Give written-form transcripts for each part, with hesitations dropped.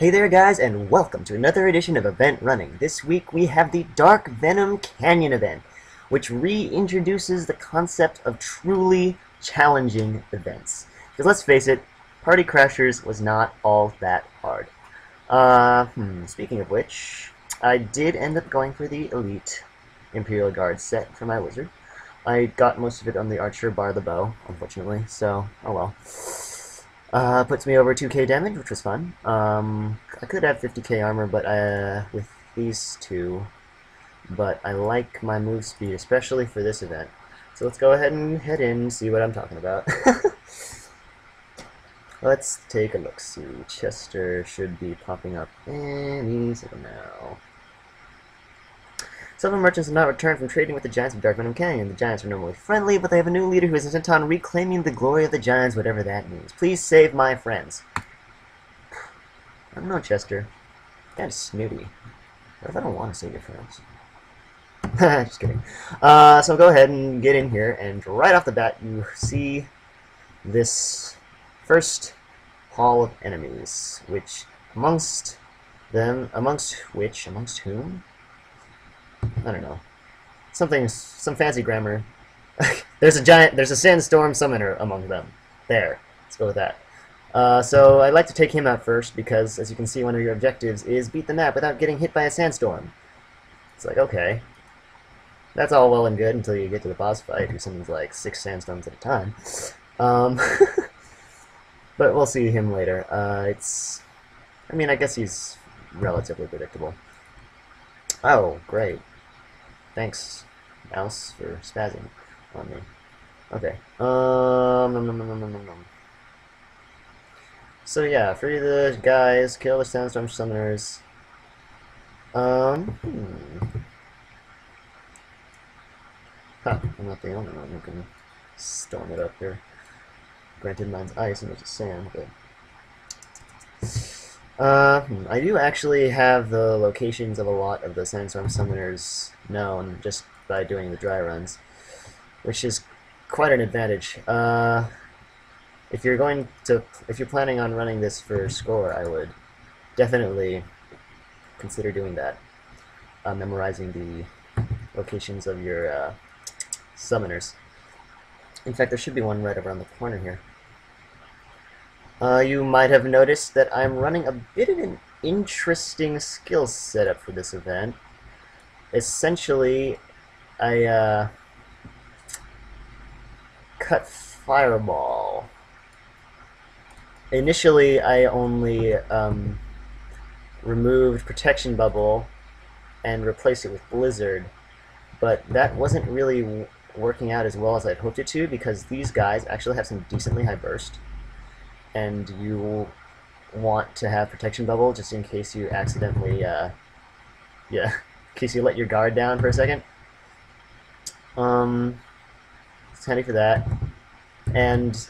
Hey there guys, and welcome to another edition of Event Running. This week we have the Darkvenom Canyon event, which reintroduces the concept of truly challenging events. Because let's face it, Party Crashers was not all that hard. Speaking of which, I did end up going for the Elite Imperial Guard set for my wizard. I got most of it on the Archer bar the bow, unfortunately, so oh well. Puts me over 2k damage, which was fun. I could have 50k armor, but with these two, but I like my move speed, especially for this event. So let's go ahead and head in and see what I'm talking about. Let's take a look-see. Chester should be popping up any second now. Some merchants have not returned from trading with the Giants of Darkvenom Canyon. The Giants are normally friendly, but they have a new leader who is intent on reclaiming the glory of the Giants, whatever that means. Please save my friends. I don't know, Chester. Kind of snooty. What if I don't want to save your friends? Just kidding. So go ahead and get in here, and right off the bat, you see this first hall of enemies, which amongst whom? I don't know. Some fancy grammar. There's a Sandstorm summoner among them. There. Let's go with that. So I'd like to take him out first because, as you can see, one of your objectives is beat the map without getting hit by a sandstorm. It's like, okay. That's all well and good until you get to the boss fight, who summons like 6 sandstorms at a time. But we'll see him later. I guess he's relatively predictable. Oh, great. Thanks, mouse, for spazzing on me. Okay. So yeah, free the guys, kill the Sandstorm Summoners. I'm not the only one who can storm it up here. Granted, mine's ice and it's sand, but... I do actually have the locations of a lot of the Sandstorm Summoners known just by doing the dry runs, which is quite an advantage. If you're planning on running this for score, I would definitely consider doing that, memorizing the locations of your summoners. In fact, there should be one right around the corner here. You might have noticed that I'm running a bit of an interesting skill setup for this event. Essentially, I cut Fireball. Initially, I only removed Protection Bubble and replaced it with Blizzard, but that wasn't really working out as well as I'd hoped it to because these guys actually have some decently high burst. And you want to have Protection Bubble just in case you accidentally, in case you let your guard down for a second. It's handy for that. And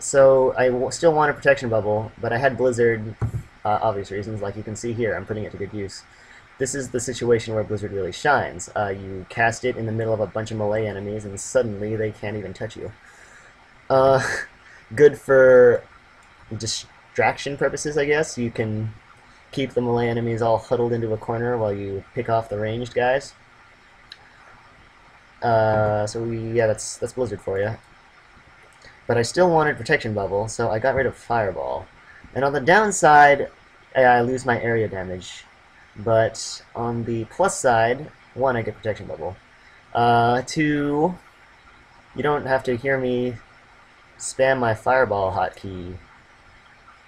so I still want a Protection Bubble, but I had Blizzard, obvious reasons, like you can see here. I'm putting it to good use. This is the situation where Blizzard really shines. You cast it in the middle of a bunch of melee enemies, and suddenly they can't even touch you. Good for distraction purposes, I guess. You can keep the melee enemies all huddled into a corner while you pick off the ranged guys. That's Blizzard for you. But I still wanted Protection Bubble, so I got rid of Fireball. And on the downside, I lose my area damage. But on the plus side, 1, I get Protection Bubble. 2, you don't have to hear me spam my Fireball hotkey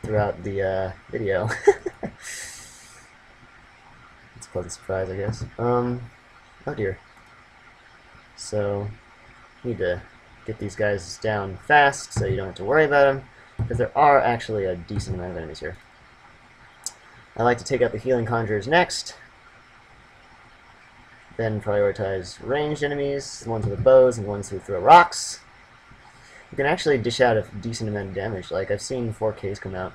throughout the video. It's a pleasant surprise, I guess. Oh dear. So, need to get these guys down fast so you don't have to worry about them, because there are actually a decent amount of enemies here. I like to take out the healing conjurers next, then prioritize ranged enemies, the ones with the bows and the ones who throw rocks. You can actually dish out a decent amount of damage. Like, I've seen 4Ks come out,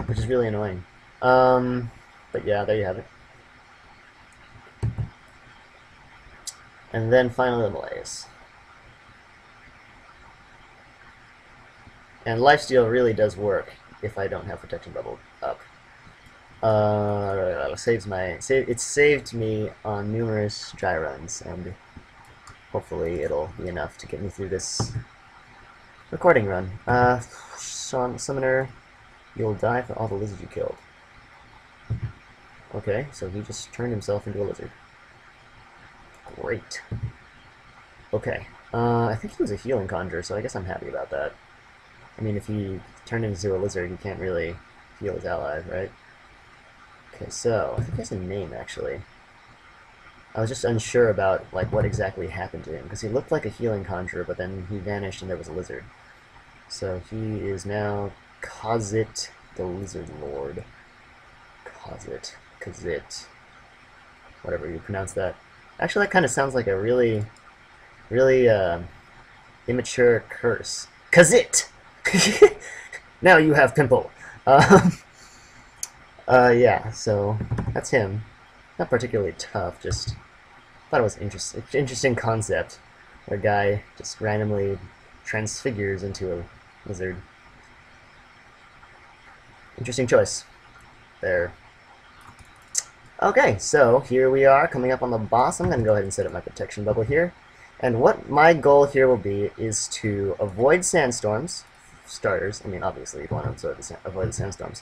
which is really annoying. But yeah, there you have it. And then finally the melees. And lifesteal really does work if I don't have Protection Bubble up. It saved me on numerous dry runs, and hopefully it'll be enough to get me through this recording run. Summoner, you'll die for all the lizards you killed. Okay, so he just turned himself into a lizard. Great. Okay, I think he was a healing conjurer, so I guess I'm happy about that. I mean, if he turned into a lizard, he can't really heal his allies, right? Okay, so I think he has a name, actually. I was just unsure about like what exactly happened to him, because he looked like a healing conjurer, but then he vanished and there was a lizard. So he is now Kazit, the Lizard Lord. Kazit. Whatever you pronounce that. Actually, that kind of sounds like a really immature curse. Kazit! Now you have pimple. Yeah, so that's him. Not particularly tough, just thought it was interesting concept. Where a guy just randomly transfigures into a lizard. Interesting choice there. Okay, so here we are coming up on the boss. I'm going to go ahead and set up my protection bubble here. And what my goal here will be is to avoid sandstorms. Starters, I mean, obviously you'd want to avoid the sandstorms.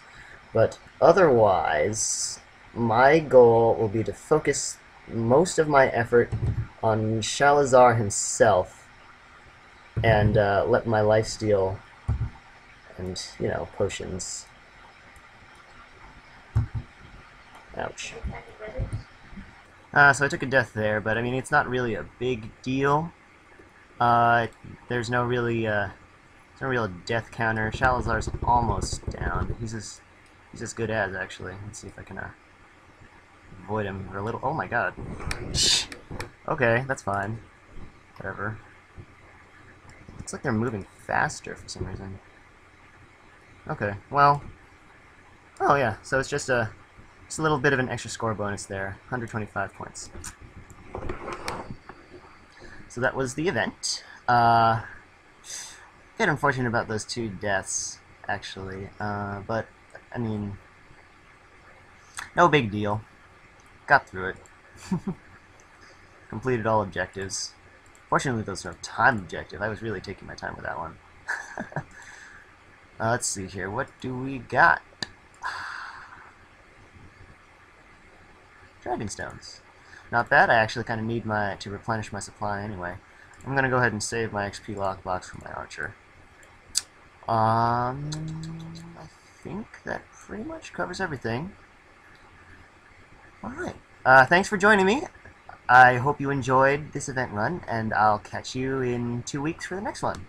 But otherwise, my goal will be to focus most of my effort on Shalazar himself and let my lifesteal and, you know, potions. Ouch. So I took a death there, but I mean, it's not really a big deal. There's no real death counter. Shalazar's almost down. He's as good as, actually. Let's see if I can avoid him for a little. Oh my god. Okay, that's fine. Whatever. Looks like they're moving faster for some reason. Okay, well. Oh yeah, so it's just a little bit of an extra score bonus there. 125 points. So that was the event. A bit unfortunate about those 2 deaths, actually. But, I mean, no big deal. Got through it. Completed all objectives. Fortunately, those are time objective. I was really taking my time with that one. Let's see here. What do we got? Dragon stones. Not bad. I actually kind of need to replenish my supply anyway. I'm gonna go ahead and save my XP lockbox for my archer. I think that pretty much covers everything. Alright. Thanks for joining me. I hope you enjoyed this event run, and I'll catch you in 2 weeks for the next one.